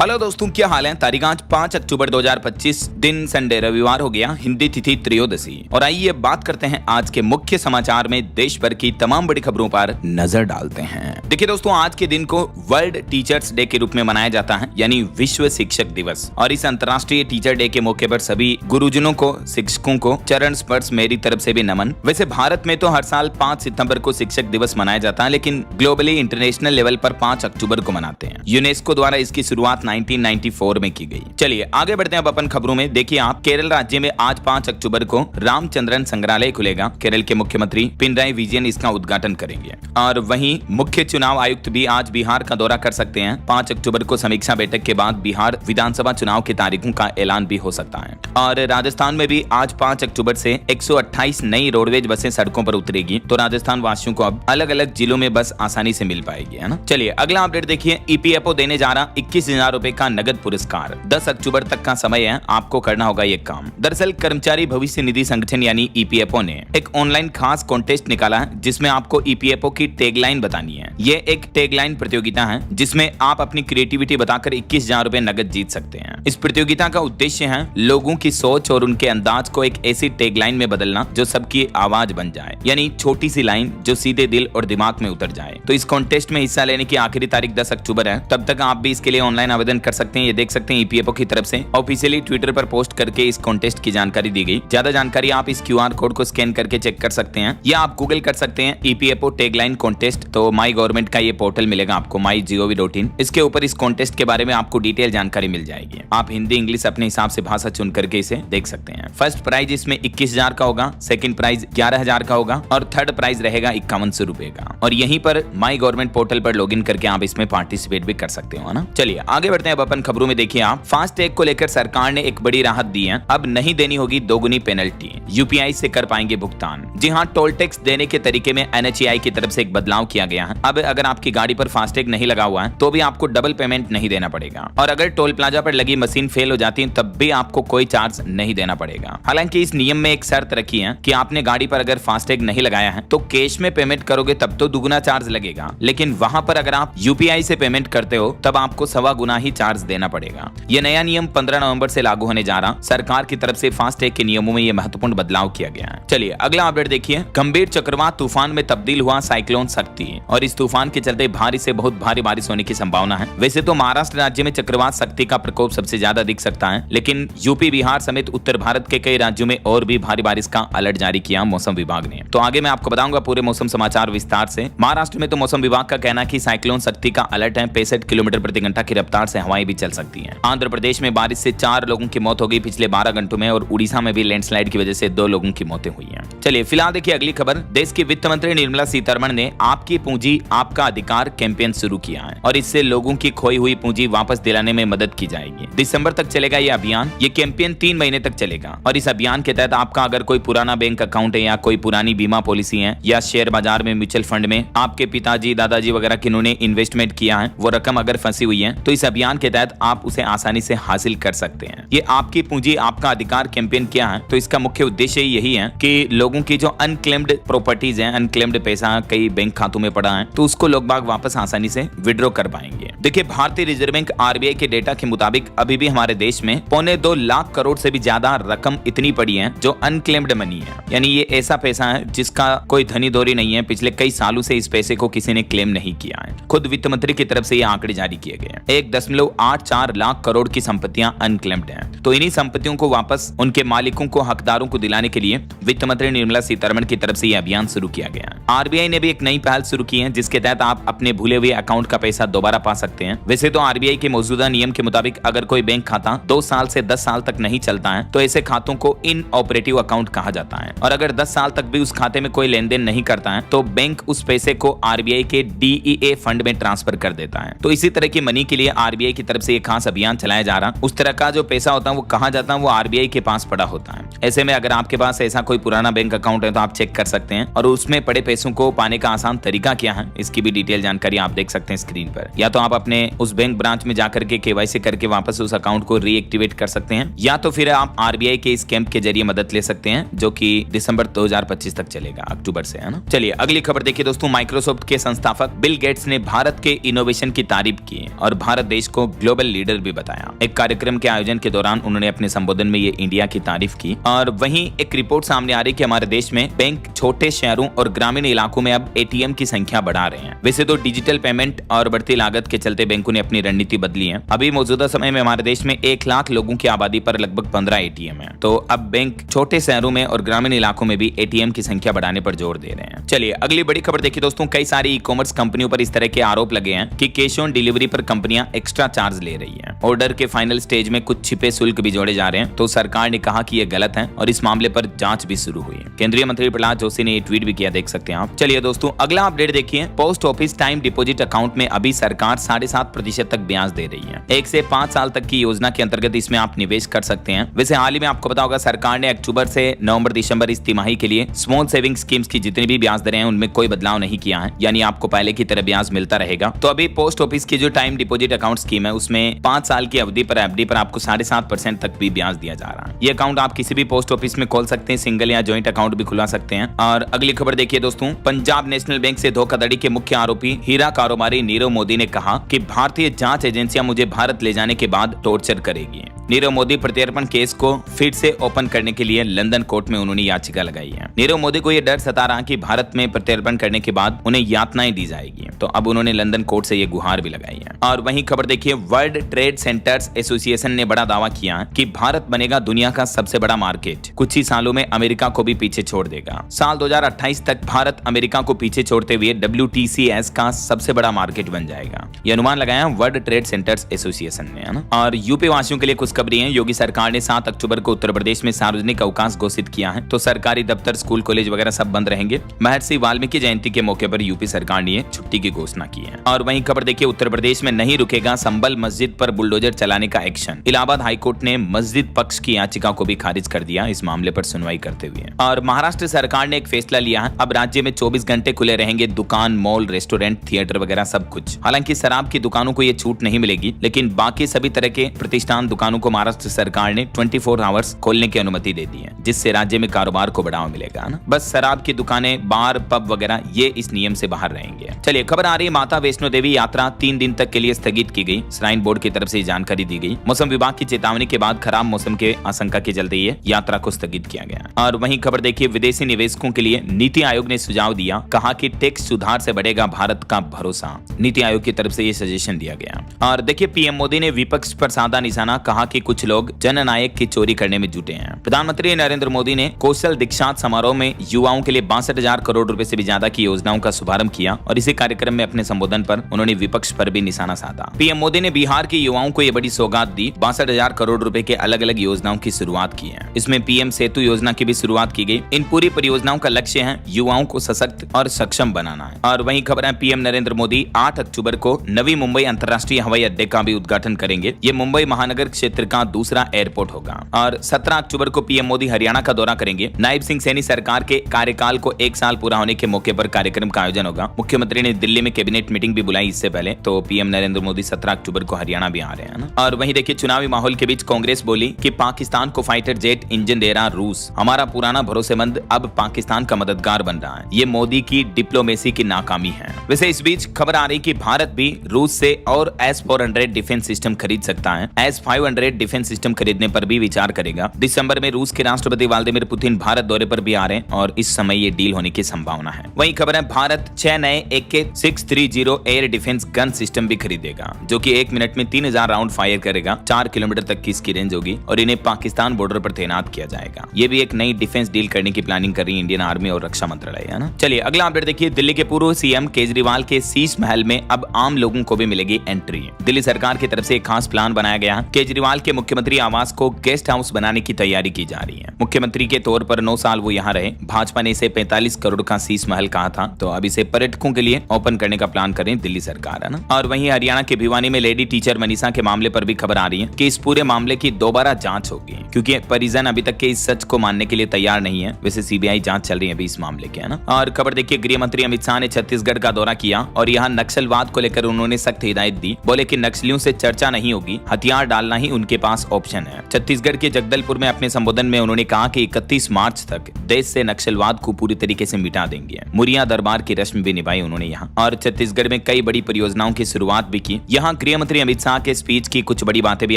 Hello दोस्तों, क्या हाल है। तारीख आज 5 अक्टूबर 2025, दिन संडे रविवार हो गया, हिंदी तिथि त्रयोदशी। और आइए बात करते हैं आज के मुख्य समाचार में देश भर की तमाम बड़ी खबरों पर नजर डालते हैं। देखिए दोस्तों, आज के दिन को वर्ल्ड टीचर्स डे के रूप में मनाया जाता है, यानी विश्व शिक्षक दिवस। और इस अंतर्राष्ट्रीय टीचर डे के मौके पर सभी गुरुजनों को, शिक्षकों को चरण स्पर्श मेरी तरफ से भी नमन। वैसे भारत में तो हर साल 5 सितंबर को शिक्षक दिवस मनाया जाता है, लेकिन ग्लोबली इंटरनेशनल लेवल पर 5 अक्टूबर को मनाते हैं। यूनेस्को द्वारा इसकी शुरुआत 1994 में की गई। चलिए आगे बढ़ते हैं अब अपन खबरों में। देखिए आप, केरल राज्य में आज 5 अक्टूबर को रामचंद्रन संग्रहालय खुलेगा। केरल के मुख्यमंत्री पिनराई विजयन इसका उद्घाटन करेंगे। और वहीं मुख्य चुनाव आयुक्त भी आज बिहार का दौरा कर सकते हैं। 5 अक्टूबर को समीक्षा बैठक के बाद बिहार विधानसभा चुनाव की तारीखों का ऐलान भी हो सकता है। और राजस्थान में भी आज 5 अक्टूबर से 128 नई रोडवेज बसें सड़कों पर उतरेगी, तो राजस्थान वासियों को अब अलग अलग जिलों में बस आसानी से मिल पाएगी, है ना। चलिए अगला अपडेट देखिए। ईपीएफओ देने जा रहा 21,000 रुपए का नगद पुरस्कार। 10 अक्टूबर तक का समय है, आपको करना होगा ये काम। दरअसल कर्मचारी भविष्य निधि संगठन यानी ईपीएफओ ने एक ऑनलाइन खास कॉन्टेस्ट निकाला है, जिसमें आपको ईपीएफओ की टैगलाइन बतानी है। ये एक टैगलाइन प्रतियोगिता है, जिसमें आप अपनी क्रिएटिविटी बताकर 21,000 रुपए नगद जीत सकते हैं। इस प्रतियोगिता का उद्देश्य है लोगों की सोच और उनके अंदाज को एक ऐसी टैगलाइन में बदलना जो सबकी आवाज बन जाए, यानी छोटी सी लाइन जो सीधे दिल और दिमाग में उतर जाए। तो इस कॉन्टेस्ट में हिस्सा लेने की आखिरी तारीख 10 अक्टूबर है। तब तक आप भी इसके लिए ऑनलाइन आवेदन कर सकते हैं। ये देख सकते हैं ईपीएफओ की तरफ से ऑफिशियली ट्विटर पर पोस्ट करके इस कॉन्टेस्ट की जानकारी दी गई। ज्यादा जानकारी आप इस क्यूआर कोड को स्कैन करके चेक कर सकते हैं, या आप गूगल कर सकते हैं ईपीएफओ टैगलाइन कॉन्टेस्ट। तो माई गवर्नमेंट का ये पोर्टल मिलेगा आपको, mygov.in। इसके ऊपर इस कॉन्टेस्ट के बारे में आपको डिटेल जानकारी मिल जाएगी। आप हिंदी इंग्लिश अपने हिसाब से भाषा चुन करके इसे देख सकते हैं। फर्स्ट प्राइज इसमें 21,000 का होगा, सेकंड प्राइज 11,000 का होगा और थर्ड प्राइज रहेगा 5100 रुपए का। और यहीं पर माई गवर्नमेंट पोर्टल पर लॉगिन करके आप इसमें पार्टिसिपेट भी कर सकते हो ना। चलिए आगे बढ़ते हैं अब अपन खबरों में। देखिए आप, फास्टैग को लेकर सरकार ने एक बड़ी राहत दी है। अब नहीं देनी होगी दोगुनी पेनल्टी, यूपीआई से कर पाएंगे भुगतान। जी हाँ, टोल टैक्स देने के तरीके में एनएचएआई की तरफ से एक बदलाव किया गया है। अब अगर आपकी गाड़ी पर फास्टैग नहीं लगा हुआ है तो भी आपको डबल पेमेंट नहीं देना पड़ेगा। और अगर टोल प्लाजा पर लगी मशीन फेल हो जाती है तब भी आपको कोई चार्ज नहीं देना पड़ेगा। हालांकि इस नियम में एक शर्त रखी है कि आपने गाड़ी पर अगर फास्टैग नहीं लगाया है तो कैश में पेमेंट करोगे तब तो दुगुना चार्ज लगेगा, लेकिन वहां पर अगर आप यूपीआई से पेमेंट करते हो तब आपको 1.25 गुना ही चार्ज देना पड़ेगा। यह नया नियम 15 नवंबर से लागू होने जा रहा। सरकार की तरफ से फास्टैग के नियमों में यह महत्वपूर्ण बदलाव किया गया है। चलिए अगला अपडेट देखिए। गंभीर चक्रवात तूफान में तब्दील हुआ साइक्लोन शक्ति, और इस तूफान के चलते भारी से बहुत भारी बारिश होने की संभावना है। वैसे तो महाराष्ट्र राज्य में चक्रवात शक्ति का प्रकोप सबसे ज्यादा दिख सकता है, लेकिन यूपी, बिहार समेत उत्तर भारत के कई राज्यों में और भी भारी बारिश का अलर्ट जारी किया मौसम विभाग ने। तो आगे मैं आपको बताऊंगा पूरे मौसम समाचार विस्तार से। महाराष्ट्र में तो मौसम विभाग का कहना है कि साइक्लोन शक्ति का अलर्ट है। 65 किलोमीटर प्रति घंटा की रफ्तार से हवाएं भी चल सकती हैं। आंध्र प्रदेश में बारिश से 4 लोगों की मौत हो गई पिछले 12 घंटों में, और उड़ीसा में भी लैंडस्लाइड की वजह से 2 लोगों की मौतें हुई हैं। चलिए फिलहाल देखिए अगली खबर। देश की वित्त मंत्री निर्मला सीतारमण ने आपकी पूंजी आपका अधिकार कैंपेन शुरू किया है, और इससे लोगों की खोई हुई पूंजी वापस दिलाने में मदद की जाएगी। दिसंबर तक चलेगा ये अभियान। ये कैंपेन 3 महीने तक चलेगा, और इस अभियान के तहत आपका अगर कोई पुराना बैंक अकाउंट है, या कोई पुरानी बीमा पॉलिसी है, या शेयर बाजार में, म्यूचुअल फंड में आपके पिताजी, दादाजी वगैरह किन्होंने इन्वेस्टमेंट किया है, वो रकम अगर फंसी हुई है तो इस अभियान के तहत आप उसे आसानी से हासिल कर सकते हैं। ये आपकी पूंजी आपका अधिकार कैंपेन क्या है, तो इसका मुख्य उद्देश्य यही है कि लोगों की जो अनक्लेम्ड प्रॉपर्टीज हैं, अनक्लेम्ड पैसा कई बैंक खातों में पड़ा है, तो उसको लोग बाग वापस आसानी से विड्रॉ कर पाएंगे। देखिए भारतीय रिजर्व बैंक आरबीआई के डेटा के मुताबिक अभी भी हमारे देश में 2.25 लाख करोड़ से भी ज्यादा रकम इतनी पड़ी है जो अनक्लेम्ड मनी है, यानी ये ऐसा पैसा है जिसका कोई धनी दौरी नहीं है। पिछले कई सालों से इस पैसे को किसी ने क्लेम नहीं किया है। खुद वित्त मंत्री की तरफ से ये आंकड़े जारी किए गए हैं। 1.84 लाख करोड़ की संपत्तियां अनक्लेम्ड हैं। तो इन्हीं संपत्तियों को वापस उनके मालिकों को, हकदारों को दिलाने के लिए वित्त मंत्री निर्मला सीतारमण की तरफ से यह अभियान शुरू किया गया है। आरबीआई ने भी एक नई पहल शुरू की है, जिसके तहत आप अपने भूले हुए अकाउंट का पैसा दोबारा पा सकते हैं। वैसे तो आरबीआई के मौजूदा नियम के मुताबिक अगर कोई बैंक खाता 2 साल से 10 साल तक नहीं चलता है तो ऐसे खातों को इनऑपरेटिव अकाउंट कहा जाता है। और अगर 10 साल तक भी उस खाते में कोई लेन देन नहीं करता है तो बैंक उस पैसे को आरबीआई के डीईए फंड में ट्रांसफर कर देता है। तो इसी तरह की मनी के लिए आरबीआई की तरफ से एक खास अभियान चलाया जा रहा। उस तरह का जो पैसा होता है वो कहा जाता है वो आरबीआई के पास पड़ा होता है। ऐसे में अगर आपके पास ऐसा कोई पुराना बैंक अकाउंट है तो आप चेक कर सकते हैं, और उसमें पड़े पैसों को पाने का आसान तरीका क्या है इसकी भी डिटेल जानकारी आप देख सकते हैं स्क्रीन पर। या तो आप अपने उस बैंक ब्रांच में जाकर के केवाईसी करके वापस उस अकाउंट को रीएक्टिवेट कर सकते हैं, या तो फिर आप आरबीआई के इस कैंप के जरिए मदद ले सकते हैं जो कि दिसंबर 2025 तक चलेगा, अक्टूबर से, है ना। चलिए अगली खबर देखिए दोस्तों। माइक्रोसॉफ्ट के संस्थापक बिल गेट्स ने भारत के इनोवेशन की तारीफ की और भारत देश को ग्लोबल लीडर भी बताया। एक कार्यक्रम के आयोजन के दौरान उन्होंने अपने संबोधन में ये इंडिया की तारीफ की। और वहीं एक रिपोर्ट सामने आ रही कि हमारे देश में बैंक छोटे शहरों और ग्रामीण इलाकों में अब एटीएम की संख्या बढ़ा रहे हैं। वैसे तो डिजिटल पेमेंट और बढ़ती लागत के चलते बैंकों ने अपनी रणनीति बदली है। अभी मौजूदा समय में हमारे देश में 1 लाख लोगों की आबादी पर लगभग 15 एटीएम है। तो अब बैंक छोटे शहरों में और ग्रामीण इलाकों में भी एटीएम की संख्या बढ़ाने पर जोर दे रहे हैं। चलिए अगली बड़ी खबर देखिए दोस्तों। कई सारी ई कॉमर्स कंपनियों पर इस तरह के आरोप लगे हैं कि कैश ऑन डिलीवरी पर कंपनियां एक्स्ट्रा चार्ज ले रही हैं। ऑर्डर के फाइनल स्टेज में कुछ छिपे शुल्क भी जोड़े जा रहे हैं। तो सरकार ने कहा कि यह गलत है और इस मामले पर जांच भी शुरू हुई है। केंद्रीय मंत्री प्रहलाद जोशी ने ये ट्वीट भी किया, देख सकते हैं आप। चलिए दोस्तों अगला अपडेट देखिए। Post office time deposit account में अभी सरकार 7.5% तक ब्याज दे रही है। 1 से 5 साल तक की योजना के अंतर्गत इसमें आप निवेश कर सकते हैं। वैसे हाल ही में आपको पता होगा सरकार ने अक्टूबर से नवंबर दिसंबर इस तिमाही के लिए स्मॉल सेविंग स्कीम्स की जितनी भी ब्याज दरें हैं उनमें कोई बदलाव नहीं किया है, यानी आपको पहले की तरह ब्याज मिलता रहेगा। तो अभी पोस्ट ऑफिस की जो टाइम डिपॉजिट अकाउंट स्कीम है उसमें 5 साल की अवधि पर एफडी पर आपको 7.5% तक भी ब्याज दिया जा रहा है। ये अकाउंट आप किसी भी पोस्ट ऑफिस में खोल सकते हैं, सिंगल या ज्वाइंट अकाउंट भी खुलवा सकते हैं। और अगली खबर देखिए दोस्तों। पंजाब नेशनल बैंक से धोखाधड़ी के मुख्य आरोपी हीरा कारोबारी नीरव मोदी ने कहा कि भारतीय जांच एजेंसियां मुझे भारत ले जाने के बाद टॉर्चर करेगी। नीरव मोदी प्रत्यर्पण केस को फिर से ओपन करने के लिए लंदन कोर्ट में उन्होंने याचिका लगाई है। नीरव मोदी को यह डर सता रहा कि भारत में प्रत्यर्पण करने के बाद उन्हें यातनाएं दी जाएगी। तो अब उन्होंने लंदन कोर्ट से ये गुहार भी लगाई है। और वहीं खबर देखिए। वर्ल्ड ट्रेड सेंटर्स एसोसिएशन ने बड़ा दावा किया कि भारत बनेगा दुनिया का सबसे बड़ा मार्केट। कुछ ही सालों में अमेरिका को भी पीछे छोड़ देगा। साल 2028 तक भारत अमेरिका को पीछे छोड़ते हुए WTCS का सबसे बड़ा मार्केट बन जाएगा। ये अनुमान लगाया वर्ल्ड ट्रेड सेंटर्स एसोसिएशन ने, है ना। और यूपी वासियों के लिए खुशखबरी है। योगी सरकार ने 7 अक्टूबर को उत्तर प्रदेश में सार्वजनिक अवकाश घोषित किया है। तो सरकारी दफ्तर, स्कूल, कॉलेज वगैरह सब बंद रहेंगे। महर्षि वाल्मीकि जयंती के मौके पर यूपी सरकार ने छुट्टी की घोषणा की है। और वहीं खबर देखिए। उत्तर प्रदेश में नहीं रुकेगा संभल मस्जिद पर बुलडोजर चलाने का एक्शन। इलाहाबाद हाईकोर्ट ने मस्जिद पक्ष की याचिका को भी खारिज कर दिया इस मामले पर सुनवाई करते हुए। और महाराष्ट्र सरकार ने एक फैसला लिया है। अब राज्य में 24 घंटे खुले रहेंगे दुकान, मॉल, रेस्टोरेंट, थिएटर वगैरह सब कुछ। हालांकि शराब की दुकानों को ये छूट नहीं मिलेगी, लेकिन बाकी सभी तरह के प्रतिष्ठान, दुकानों को महाराष्ट्र सरकार ने 24 आवर्स खोलने की अनुमति दे दी है, जिससे राज्य में कारोबार को बढ़ावा मिलेगा ना। बस शराब की दुकानें, बार, पब वगैरह ये इस नियम से बाहर रहेंगे। चलिए खबर आ रही है। माता वैष्णो देवी यात्रा 3 दिन तक के लिए स्थगित की गई। श्राइन बोर्ड की तरफ से जानकारी दी गई। मौसम विभाग की चेतावनी के बाद खराब मौसम के आशंका के चलते ये यात्रा को स्थगित किया गया। और वहीं खबर देखिए। विदेशी निवेशकों के लिए नीति आयोग ने सुझाव दिया, कहा कि टैक्स सुधार से बढ़ेगा भारत का भरोसा। नीति आयोग की तरफ से ये सजेशन दिया गया। और देखिए पीएम मोदी ने विपक्ष पर साधा निशाना, कहा कि कुछ लोग जननायक की चोरी करने में जुटे हैं। प्रधानमंत्री नरेंद्र मोदी ने कौशल दीक्षांत समारोह में युवाओं के लिए 62,000 करोड़ रुपए से भी ज्यादा की योजनाओं का शुभारंभ किया। और इसी कार्यक्रम में अपने संबोधन पर उन्होंने विपक्ष पर भी निशाना साधा। पीएम मोदी ने बिहार के युवाओं को यह बड़ी सौगात दी। 62,000 करोड़ रुपए के अलग अलग योजनाओं की शुरुआत की है। इसमें पीएम सेतु योजना की भी शुरुआत की गई। इन पूरी परियोजनाओं का लक्ष्य है युवाओं को सशक्त और सक्षम बनाना है। और वहीं खबर है। पीएम नरेंद्र मोदी 8 अक्टूबर को नवी मुंबई अंतर्राष्ट्रीय हवाई अड्डे का भी उद्घाटन करेंगे। ये मुंबई महानगर क्षेत्र का दूसरा एयरपोर्ट होगा। और 17 अक्टूबर को पीएम मोदी हरियाणा का दौरा करेंगे। नायब सिंह सैनी सरकार के कार्यकाल को 1 साल पूरा होने के मौके पर कार्यक्रम का आयोजन होगा। मुख्यमंत्री ने दिल्ली में कैबिनेट मीटिंग भी बुलाई इससे पहले। तो पीएम नरेंद्र मोदी 17 अक्टूबर को हरियाणा भी आ रहे हैं ना। और वहीं देखिए चुनावी माहौल के बीच कांग्रेस बोली कि पाकिस्तान को फाइटर जेट इंजन दे रहा रूस। हमारा पुराना भरोसेमंद अब पाकिस्तान का मददगार बन रहा है। ये मोदी की डिप्लोमेसी की नाकामी है। वैसे इस बीच खबर आ रही कि भारत भी रूस से और S-400 डिफेंस सिस्टम खरीद सकता है। S-500 डिफेंस सिस्टम खरीदने पर भी विचार करेगा। दिसंबर में रूस के राष्ट्रपति व्लादिमीर पुतिन भारत दौरे पर भी आ रहे हैं और इस समय ये डील होने की संभावना है। वहीं खबर है भारत 6 नए AK-630 air defence gun system भी खरीदेगा, जो कि 1 मिनट में 3000 राउंड फायर करेगा। 4 किलोमीटर तक की इसकी रेंज होगी और इन्हें पाकिस्तान बॉर्डर पर तैनात किया जाएगा। ये भी एक नई डिफेंस डील करने की प्लानिंग कर रही है इंडियन आर्मी और रक्षा मंत्रालय, है ना। चलिए अगला अपडेट देखिए। दिल्ली के पूर्व सीएम केजरीवाल के शीश महल में अब आम लोगों को भी मिलेगी एंट्री। दिल्ली सरकार की तरफ से एक खास प्लान बनाया गया। केजरीवाल के मुख्यमंत्री आवास को गेस्ट हाउस बनाने की तैयारी की जा रही है। मुख्यमंत्री के तौर पर 9 साल वो यहाँ रहे। भाजपा ने इसे 45 करोड़ का शीश महल कहा था, तो अब इसे पर्यटकों के लिए ओपन करने का प्लान कर रही दिल्ली सरकार, है ना। और वहीं हरियाणा के भिवानी में लेडी टीचर मनीषा के मामले पर भी खबर आ रही है कि इस पूरे मामले की दोबारा जांच होगी, क्योंकि परिजन अभी तक के इस सच को मानने के लिए तैयार नहीं है। वैसे सीबीआई जांच चल रही है अभी इस मामले के, है ना। और खबर देखिए, गृह मंत्री अमित शाह ने छत्तीसगढ़ का दौरा किया और यहाँ नक्सलवाद को लेकर उन्होंने सख्त हिदायत दी। बोले कि नक्सलियों से चर्चा नहीं होगी, हथियार डालना ही उनके पास ऑप्शन है। छत्तीसगढ़ के जगदलपुर में अपने संबोधन में उन्होंने कहा कि 31 मार्च तक देश से नक्सलवाद को पूरी तरीके से मिटा देंगे। मुरिया दरबार की रस्म भी निभाई उन्होंने यहाँ, और छत्तीसगढ़ में कई बड़ी परियोजनाओं की शुरुआत भी की। यहाँ गृह मंत्री अमित शाह के स्पीच की कुछ बड़ी बातें भी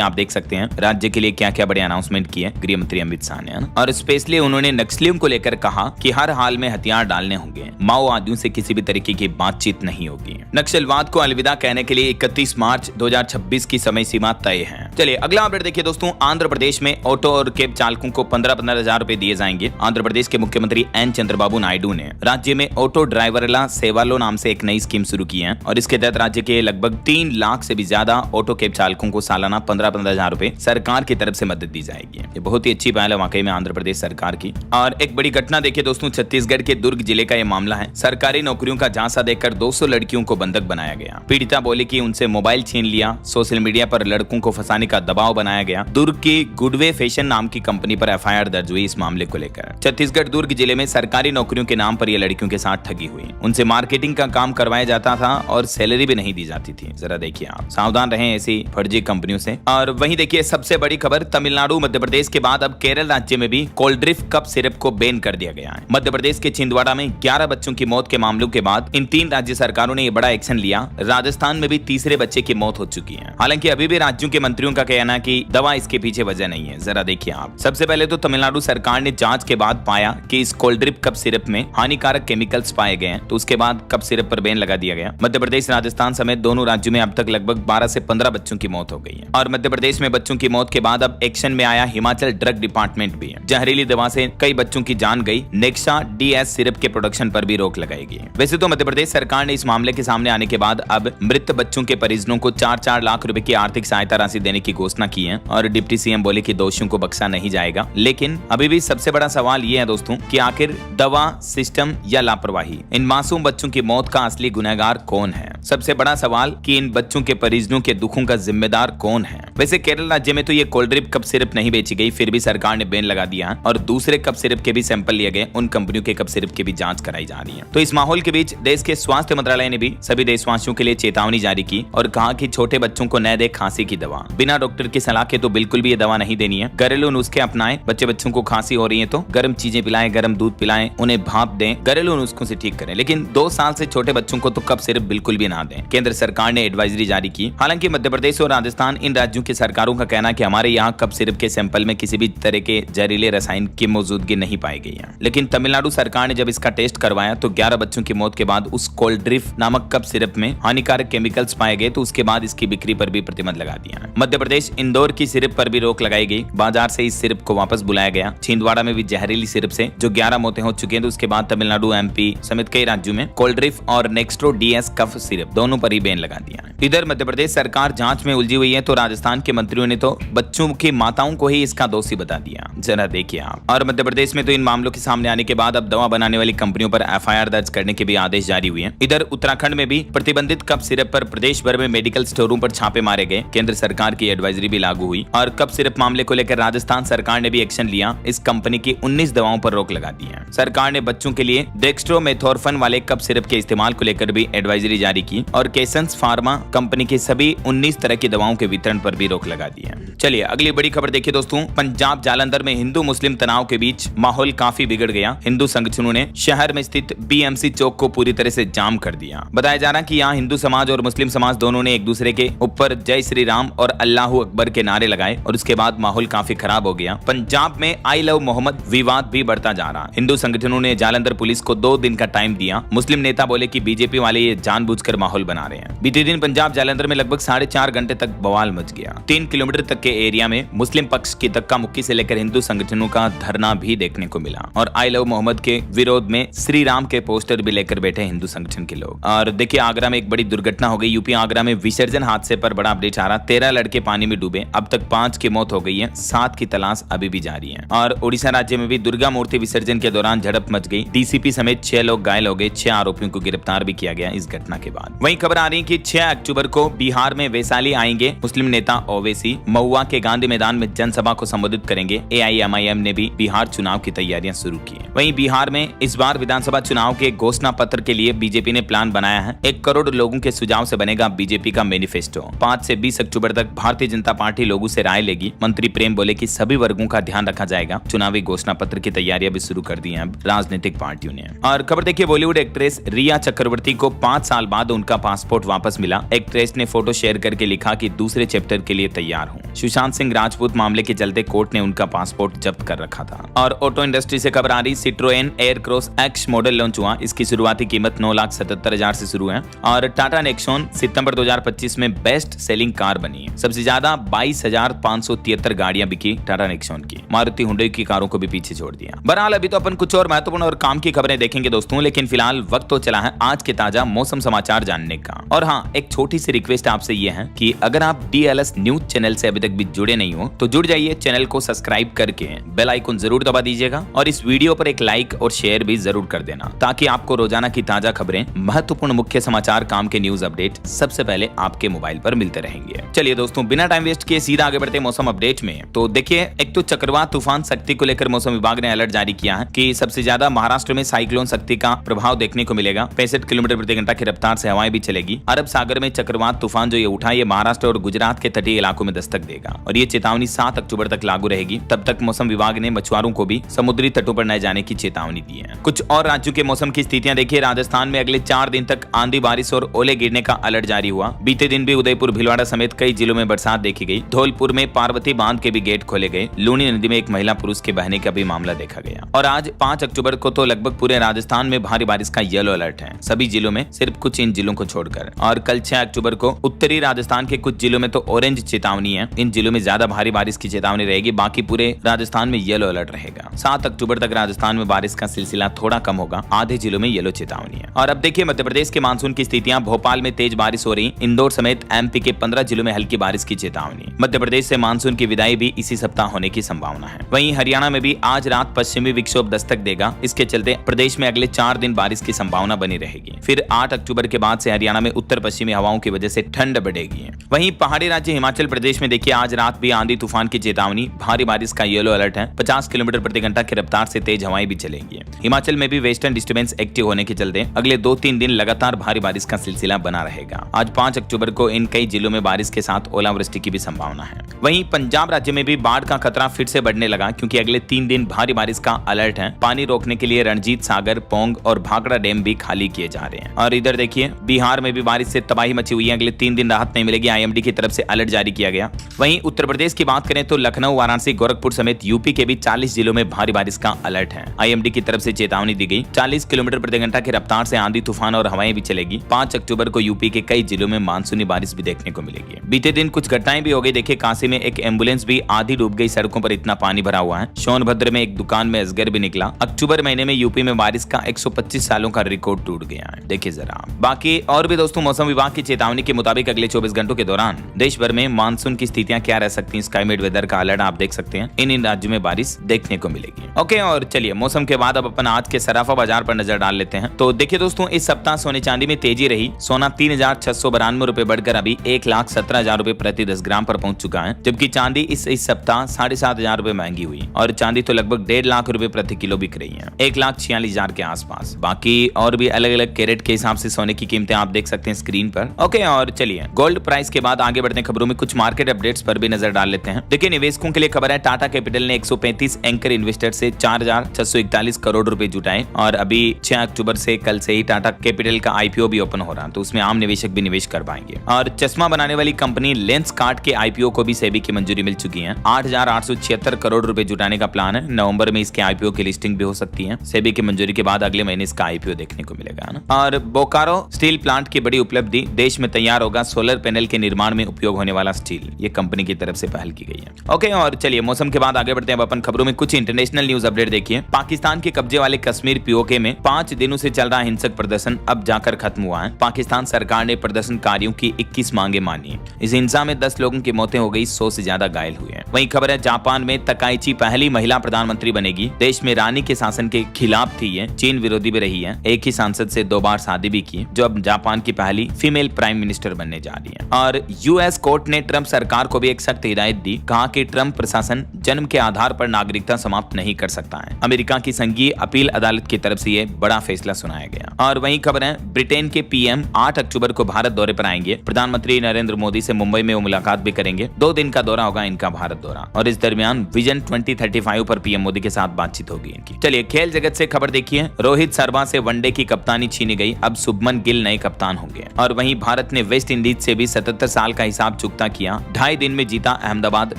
आप देख सकते हैं। राज्य के लिए क्या क्या बड़े अनाउंसमेंट किए गृह मंत्री अमित शाह ने, और स्पेशली उन्होंने नक्सलियों को लेकर कहा कि हर हाल में हथियार डालने होंगे, माओवादियों से किसी भी तरीके की बातचीत नहीं होगी। नक्सलवाद को अलविदा कहने के लिए 31 मार्च 2026 की समय सीमा तय है। चलिए अगला अपडेट देखिए दोस्तों, आंध्र प्रदेश में ऑटो और कैब चालकों को 15-15 हजार रुपए दिए जाएंगे। आंध्र प्रदेश के मुख्यमंत्री एन चंद्रबाबू नायडू ने राज्य में ऑटो ड्राइवरला सेवालो नाम से एक नई स्कीम शुरू की है, और इसके तहत राज्य के लगभग 3 लाख से भी ज्यादा ऑटो कैब चालकों को सालाना 15-15 हजार रुपए सरकार की तरफ से मदद दी जाएगी। ये बहुत ही अच्छी पहल है वाकई में आंध्र प्रदेश सरकार की। और एक बड़ी घटना देखिए दोस्तों, छत्तीसगढ़ के दुर्ग जिले का ये मामला है। सरकारी नौकरियों का झांसा देकर 200 लड़कियों को बंधक बनाया गया। पीड़िता बोली कि उनसे मोबाइल छीन लिया, सोशल मीडिया पर लड़कों को फंसाने का दबाव बनाया गया। दुर्ग की गुडवे फैशन नाम की कंपनी पर एफआईआर दर्ज हुई इस मामले को लेकर। छत्तीसगढ़ दुर्ग जिले में सरकारी नौकरियों के नाम पर ये लड़कियों के साथ ठगी हुई। उनसे मार्केटिंग का काम करवाया जाता था और सैलरी भी नहीं दी जाती थी। जरा देखिए, आप सावधान रहें ऐसी फर्जी कंपनियों से। और वहीं देखिए सबसे बड़ी खबर, तमिलनाडु मध्य प्रदेश के बाद अब केरल राज्य में भी कोल्ड ड्रिंक कप सिरप को बैन कर दिया गया है। मध्य प्रदेश के छिंदवाड़ा में 11 बच्चों की मौत के मामलों के बाद इन 3 राज्य सरकारों ने ये बड़ा एक्शन लिया। राजस्थान में भी तीसरे बच्चे की मौत हो चुकी है। हालांकि अभी भी राज्यों के मंत्रियों का कहना है कि दवा इसके पीछे वजह नहीं है। जरा देखिए आप, सबसे पहले तो तमिलनाडु सरकार ने जांच के बाद पाया कि इस कोल्ड ड्रिंक कप सिरप में हानिकारक केमिकल्स पाए गए हैं, तो उसके बाद कप सिरप पर बैन लगा दिया गया। मध्य प्रदेश राजस्थान समेत दोनों राज्यों में अब तक लगभग 12 से 15 बच्चों की मौत हो गई है। और मध्य प्रदेश में बच्चों की मौत के बाद अब एक्शन में आया हिमाचल ड्रग डिपार्टमेंट भी। जहरीली दवा से कई बच्चों की जान गई। नेक्सा डीएस सिरप के प्रोडक्शन पर भी रोक लगाएगी। वैसे तो मध्य प्रदेश सरकार ने इस मामले के सामने आने के बाद अब मृत बच्चों के परिजनों को 4-4 लाख रुपए की आर्थिक सहायता राशि देने की घोषणा की है, और डिप्टी सीएम बोले कि दोषियों को बख्शा नहीं जाएगा। लेकिन अभी भी सबसे बड़ा सवाल ये है दोस्तों कि आखिर दवा, सिस्टम या लापरवाही, इन मासूम बच्चों की मौत का असली गुनहगार कौन है? सबसे बड़ा सवाल कि इन बच्चों के परिजनों के दुखों का जिम्मेदार कौन है? वैसे केरल राज्य में तो ये कोल्ड ड्रिंक कप सिरप नहीं बेची गई, फिर भी सरकार ने बैन लगा दिया, और दूसरे कप सिरप के भी सैंपल लिए गए। उन कंपनियों के कप सिरप की भी जांच कराई जा रही है। तो इस माहौल के बीच देश के स्वास्थ्य मंत्रालय ने भी सभी देशवासियों के लिए चेतावनी जारी की और कहा कि छोटे बच्चों को न दे खांसी की दवा। बिना डॉक्टर की सलाह के तो बिल्कुल भी ये दवा नहीं देनी है। घरेलू नुस्खे अपनाएं। बच्चों को खांसी हो रही है तो गर्म चीजें पिलाएं, गर्म दूध पिलाएं, उन्हें भाप दें, घरेलू नुस्खों से ठीक करें। लेकिन 2 साल से छोटे बच्चों को तो कप सिरप बिल्कुल भी ना दें। केंद्र सरकार ने एडवाइजरी जारी की। हालांकि मध्य प्रदेश और राजस्थान, इन राज्यों की सरकारों का कहना है कि हमारे यहाँ कप सिरप के सैंपल में किसी भी तरह के जहरीले रसायन की मौजूदगी नहीं पाई गई है। लेकिन तमिलनाडु सरकार ने जब इसका टेस्ट करवाया तो 11 बच्चों की मौत के बाद उस कोल्ड ड्रिंक नामक कप सिरप में हानिकारक केमिकल्स पाए गए, तो उसके बाद इसकी बिक्री पर भी प्रतिबंध लगा दिया है। मध्य प्रदेश इंदौर की सिरप पर भी रोक लगाई गई। बाजार से इस सिरप को वापस बुलाया गया। छिंदवाड़ा में भी जहरीली सिरप से जो 11 मौतें हो चुकी हैं, तो उसके बाद तमिलनाडु, एमपी समेत कई राज्यों में कोल्ड ड्रिंक और नेक्स्ट्रो डीएस कफ सिरप दोनों पर ही बैन लगा दिया है। इधर मध्य प्रदेश सरकार जांच में उलझी हुई है, तो राजस्थान के मंत्रियों ने तो बच्चों की माताओं को ही इसका दोषी बता दिया। जरा देखिए आप। और मध्य प्रदेश में तो इन मामलों के सामने आने के बाद अब दवा बनाने वाली कंपनियों पर एफआईआर दर्ज करने के भी आदेश जारी हुए हैं। इधर उत्तराखंड में भी प्रतिबंधित कप सिरप पर प्रदेश भर में मेडिकल स्टोरों पर छापे मारे गए। केंद्र सरकार की एडवाइजरी भी लागू हुई और कप सिरप मामले को लेकर राजस्थान सरकार ने भी एक्शन लिया। इस कंपनी की 19 दवाओं पर रोक लगा दी है। सरकार ने बच्चों के लिए डेक्स्ट्रोमेथोर्फन वाले कप सिरप के इस्तेमाल को लेकर भी एडवाइजरी जारी की और केसेंस फार्मा कंपनी की सभी 19 तरह की दवाओं के वितरण पर भी रोक लगा दी है। चलिए अगली बड़ी खबर देखिए दोस्तों, पंजाब जालंधर में हिंदू मुस्लिम तनाव के बीच माहौल काफी बिगड़ गया। हिंदू संगठनों ने शहर में स्थित बीएमसी चौक को पूरी तरह से जाम कर दिया। बताया जा रहा है कि यहाँ हिंदू समाज और मुस्लिम समाज दोनों ने एक दूसरे के ऊपर जय श्री राम और अल्लाहू अकबर के नारे लगाए और उसके बाद माहौल काफी खराब हो गया। पंजाब में आई लव मोहम्मद विवाद भी बढ़ता जा रहा। हिंदू संगठनों ने जालंधर पुलिस को 2 दिन का टाइम दिया। मुस्लिम नेता बोले कि बीजेपी वाले ये जानबूझकर माहौल बना रहे हैं। बीते दिन पंजाब जालंधर में लगभग 4.5 घंटे तक बवाल मच गया। 3 किलोमीटर तक के एरिया में मुस्लिम पक्ष की धक्का मुक्की से लेकर हिंदू संगठनों का धरना भी देखने को मिला और आई लव मोहम्मद के विरोध में श्री राम के पोस्टर भी लेकर बैठे हिंदू संगठन के लोग। और देखिए आगरा में एक बड़ी दुर्घटना हो गई। यूपी आगरा में विसर्जन हादसे पर बड़ा अपडेट आ रहा। 13 लड़के पानी में डूबे। अब तक 5 की मौत हो गई है, 7 की तलाश अभी भी जारी है। और ओडिशा राज्य में भी दुर्गा मूर्ति विसर्जन के दौरान झड़प मच गई। डीसीपी समेत 6 लोग घायल हो गए। 6 आरोपियों को गिरफ्तार भी किया गया इस घटना के बाद। वहीं खबर आ रही है कि 6 अक्टूबर को बिहार में वैशाली आएंगे मुस्लिम नेता ओवैसी। महुआ के गांधी मैदान में जनसभा को संबोधित करेंगे। एआईएमआईएम ने भी बिहार चुनाव की तैयारियां शुरू की है। वहीं बिहार में इस बार विधानसभा चुनाव के घोषणा पत्र के लिए बीजेपी ने प्लान बनाया है। 1 करोड़ लोगों के सुझाव से बनेगा बीजेपी का मैनिफेस्टो। 5 से 20 अक्टूबर तक भारतीय जनता पार्टी लोगों से राय लेगी। मंत्री प्रेम बोले कि सभी वर्गों का ध्यान रखा जाएगा। चुनावी घोषणा पत्र की तैयारियां भी शुरू कर दी हैं राजनीतिक पार्टियों ने। और खबर देखिए, बॉलीवुड एक्ट्रेस रिया चक्रवर्ती को 5 साल बाद उनका पासपोर्ट वापस मिला। एक्ट्रेस ने फोटो शेयर करके लिखा कि दूसरे चैप्टर के लिए तैयार हूं। सुशांत सिंह राजपूत मामले के चलते कोर्ट ने उनका पासपोर्ट जब्त कर रखा था। और ऑटो इंडस्ट्री से खबर आ रही, Citroen Aircross x model launch हुआ। इसकी शुरुआती कीमत 9,77,000 से शुरू है। और टाटा नेक्सॉन सितंबर 2025 में बेस्ट सेलिंग कार बनी है। सबसे ज्यादा 22,573 गाड़ियां बिकी टाटा नेक्सॉन की। मारुति हुंडई की कारों को भी पीछे छोड़ दिया। बहरहाल अभी तो अपन कुछ और महत्वपूर्ण और काम की खबरें देखेंगे दोस्तों, लेकिन फिलहाल वक्त तो चला है आज के ताजा मौसम समाचार जानने का। और हाँ, एक छोटी सी रिक्वेस्ट आपसे ये है कि अगर आप डीएलएस न्यूज चैनल से अभी तक भी जुड़े नहीं हो तो जुड़ जाइए। चैनल को सब्सक्राइब करके बेल आइकन जरूर दबा दीजिएगा और इस वीडियो पर एक लाइक और शेयर भी जरूर कर देना, ताकि आपको रोजाना की ताजा खबरें, महत्वपूर्ण मुख्य समाचार, काम के न्यूज अपडेट सबसे पहले आपके मोबाइल पर मिलते रहेंगे। चलिए दोस्तों, बिना टाइम वेस्ट किए सीधा आगे बढ़ते मौसम अपडेट में। तो देखिए, एक तो चक्रवात तूफान शक्ति को लेकर मौसम विभाग ने अलर्ट जारी किया है कि सबसे ज्यादा महाराष्ट्र में साइक्लोन शक्ति का प्रभाव देखने को मिलेगा। 65 किलोमीटर प्रति घंटा की रफ्तार से हवाएं भी चलेगी। अरब सागर में चक्रवात तूफान जो ये उठा, ये महाराष्ट्र और गुजरात के तटीय इलाकों में दस्तक देगा और ये चेतावनी 7 अक्टूबर तक लागू रहेगी। तब तक मौसम विभाग ने मछुआरों को भी समुद्री तटों पर न जाने की चेतावनी दी है। कुछ और राज्यों के मौसम की स्थितियां देखिए। राजस्थान में अगले 4 दिन तक आंधी, बारिश और ओले गिरने का अलर्ट जारी हुआ। बीते दिन भी उदयपुर, भीलवाड़ा समेत कई जिलों में बरसात देखी गई। धौलपुर में पार्वती बांध के भी गेट खोले गए। लूनी नदी में एक महिला पुरुष के बहने का भी मामला देखा गया। और आज 5 अक्टूबर को तो लगभग पूरे राजस्थान में भारी बारिश का येलो अलर्ट है, सभी जिलों में, सिर्फ कुछ इन जिलों को छोड़कर। और कल 6 अक्टूबर को उत्तरी राजस्थान के कुछ जिलों में तो ऑरेंज चेतावनी है। इन जिलों में ज्यादा भारी बारिश की चेतावनी रहेगी, बाकी पूरे राजस्थान में येलो अलर्ट रहेगा। 7 अक्टूबर तक राजस्थान में बारिश का सिलसिला थोड़ा कम होगा, आधे जिलों में येलो चेतावनी है। और अब देखिए मध्य प्रदेश के मानसून की स्थितियां। भोपाल में तेज बारिश हो रही, इंदौर समेत एमपी के 15 जिलों में हल्की बारिश की चेतावनी। मध्य प्रदेश से मानसून की विदाई भी इसी सप्ताह होने की संभावना है। वहीं हरियाणा में भी आज रात पश्चिमी विक्षोभ दस्तक देगा। इसके चलते प्रदेश में अगले 4 दिन बारिश की संभावना बनी रहेगी। फिर 8 अक्टूबर के बाद से हरियाणा में उत्तर पश्चिमी हवाओं की वजह से ठंड बढ़ेगी। वहीं पहाड़ी राज्य हिमाचल प्रदेश में देखिए, आज रात भी आंधी तूफान की चेतावनी, भारी बारिश का येलो अलर्ट है। 50 किलोमीटर प्रति घंटा की रफ्तार से तेज हवाएं भी चलेंगी। हिमाचल में भी वेस्टर्न डिस्टर्बेंस एक्टिव होने के चलते अगले 2-3 दिन लगातार भारी बारिश का सिलसिला बना रहेगा। आज 5 अक्टूबर को इन कई जिलों में बारिश के साथ ओलावृष्टि की भी संभावना है। वहीं पंजाब राज्य में भी बाढ़ का खतरा फिर से बढ़ने लगा, क्योंकि अगले 3 दिन भारी बारिश का अलर्ट है। पानी रोकने के लिए रणजीत सागर, पोंग और भाखड़ा डैम भी खाली किए जा रहे हैं। और इधर देखिए, बिहार में भी बारिश से तबाही मची हुई है। अगले 3 दिन राहत नहीं मिलेगी, आईएमडी की तरफ से अलर्ट जारी किया गया। वहीं उत्तर प्रदेश की बात करें तो लखनऊ, वाराणसी, गोरखपुर समेत यूपी के भी 40 जिलों में भारी बारिश का अलर्ट है। आईएमडी की तरफ से चेतावनी दी गई। 40 किलोमीटर प्रति घंटा की रफ्तार से आंधी, तूफान और हवाएं भी चलेगी। 5 अक्टूबर को यूपी के कई जिलों में मानसूनी बारिश भी देखने को मिलेगी। बीते दिन कुछ घटनाएं भी हो गई। देखिए, काशी में एक एम्बुलेंस भी आधी डूब गई, सड़कों पर इतना पानी भरा हुआ है। सोनभद्र में एक दुकान में अजगर भी निकला। अक्टूबर महीने में यूपी में बारिश का 125 सालों का रिकॉर्ड टूट गया है। देखिए जरा। बाकी और भी दोस्तों, मौसम विभाग की चेतावनी के मुताबिक अगले 24 घंटों के दौरान देश भर में मानसून की स्थितियां क्या रह सकती हैं, स्काईमेट वेदर का अलर्ट आप देख सकते हैं। इन राज्यों में बारिश देखने को मिलेगी। ओके, और चलिए मौसम के बाद अब अपन आज के सराफा बाजार पर नजर डाल लेते हैं। तो देखिए दोस्तों, इस सप्ताह सोने चांदी में तेजी रही। सोना 3,692 रुपए बढ़कर अभी 1,17,000 रुपए प्रति 10 ग्राम पर पहुंच चुका है, जबकि चांदी इस सप्ताह 7,500 रुपए महंगी हुई और चांदी तो लगभग 1.5 लाख रुपए प्रति किलो बिक रही है, 1,46,000 के आसपास। बाकी और भी अलग अलग कैरेट के हिसाब से सोने की कीमतें आप देख सकते हैं स्क्रीन पर। ओके, और चलिए गोल्ड प्राइस के बाद आगे बढ़ते खबरों में कुछ मार्केट अपडेट्स पर भी नजर डाल लेते हैं। देखिए, निवेशकों के लिए खबर है, टाटा कैपिटल ने 135 एंकर इन्वेस्टर से 4,641 करोड़ रुपए जुटाए और अभी 6 अक्टूबर से कल से ही टाटा कैपिटल का आईपीओ भी ओपन हो रहा है, तो उसमें आम निवेशक भी निवेश कर पाएंगे। और चश्मा बनाने वाली कंपनी लेंसकार्ट के आईपीओ को भी सेबी की मंजूरी मिल चुकी है। 8,876 करोड़ रुपए जुटाने का प्लान है। नवंबर में इसके आईपीओ की लिस्टिंग भी हो सकती है। सेबी की मंजूरी के बाद अगले महीने इसका आईपीओ देखने को मिलेगा ना। और बोकारो स्टील प्लांट की बड़ी उपलब्धि, देश में तैयार होगा सोलर पैनल के निर्माण में उपयोग होने वाला स्टील। ये कंपनी की तरफ से पहल की गई है। ओके, और चलिए मौसम के बाद आगे बढ़ते हैं अपन खबरों में। कुछ इंटरनेशनल न्यूज अपडेट देखिए। पाकिस्तान के कब्जे वाले कश्मीर पीओके में 5 दिनों से चल रहा हिंसक प्रदर्शन अब जाकर खत्म हुआ है। पाकिस्तान सरकार ने प्रदर्शनकारियों की 21 मांगे मानी। इस हिंसा में 10 लोगों की मौतें हो गई, 100 से ज्यादा घायल हुए हैं। वहीं खबर है जापान में तकाइची पहली महिला प्रधानमंत्री बनेगी। देश में रानी के शासन के खिलाफ थी, ये चीन विरोधी भी रही है। एक ही सांसद से 2 बार शादी भी की, जो अब जापान की पहली फीमेल प्राइम मिनिस्टर बनने जा रही है। और यूएस कोर्ट ने ट्रंप सरकार को भी एक सख्त हिदायत दी। कहा कि ट्रंप प्रशासन जन्म के आधार पर नागरिकता समाप्त नहीं कर सकता है। अमेरिका की संघीय अपील अदालत की तरफ से यह बड़ा फैसला सुनाया गया। और वहीं खबर है ब्रिटेन के पीएम 8 अक्टूबर को भारत दौरे पर आएंगे। प्रधानमंत्री नरेंद्र मोदी से मुंबई में वो मुलाकात भी करेंगे। 2 दिन का दौरा होगा इनका भारत दौरा, और इस दरमियान विजन 2035 पर पीएम मोदी के साथ बातचीत होगी इनकी। चलिए खेल जगत से खबर देखिए। रोहित शर्मा से वनडे की कप्तानी छीनी गई, अब शुभमन गिल नए कप्तान होंगे। और वहीं भारत ने वेस्ट इंडीज से भी 77 साल का हिसाब चुकता किया। 2.5 दिन में जीता Ahmedabad